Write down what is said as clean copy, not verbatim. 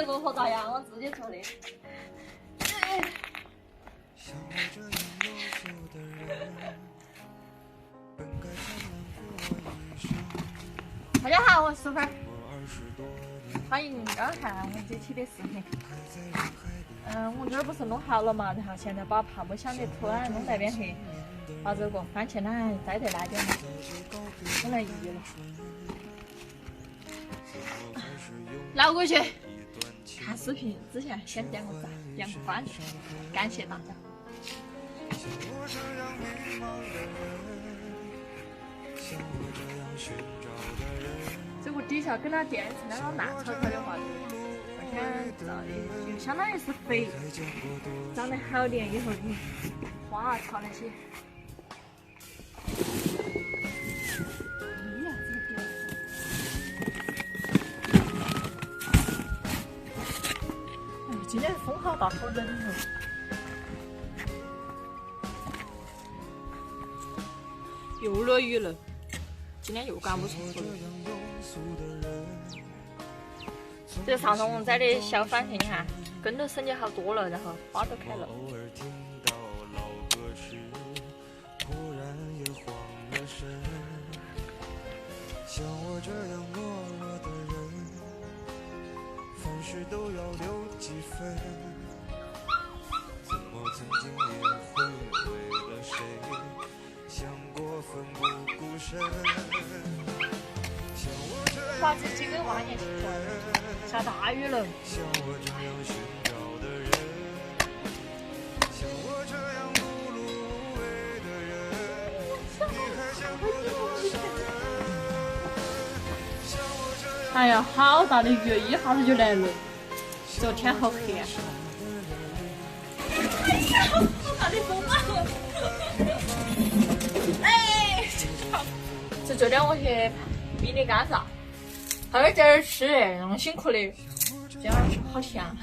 骆驼咋样？我自己做的。哎。大家好，我是苏芬，欢迎观看我这期的视频。我这儿不是弄好了嘛，然后现在把泡沫想的突然弄在边去，把这个番茄奶摘得来点嘛，弄来移了。捞过去。看视频之前先点个赞，点个关注，感谢大家。这个底下跟它垫成那个烂草草的话，而且就相当于是肥，长得好点以后花啊草那些。今天风好大，好冷哦。又落雨了，今天又赶不出去了。这上次我们摘的小番茄，你看根都生的好多了，然后花都开了。像我这样懦弱的人，凡事都要留几分。怎么曾经也会为了谁想过奋不顾身？哇，这几根蜿蜒起来了，下大雨了。像我这样寻找的人，像我这样碌碌无为的人，你还想过多少人？哎呀，好大的雨，一下子就来了。这天好黑啊！哎呀，好大的风啊！哎，这昨天我去比的干啥？还在这儿吃，那么辛苦的，今晚吃好香。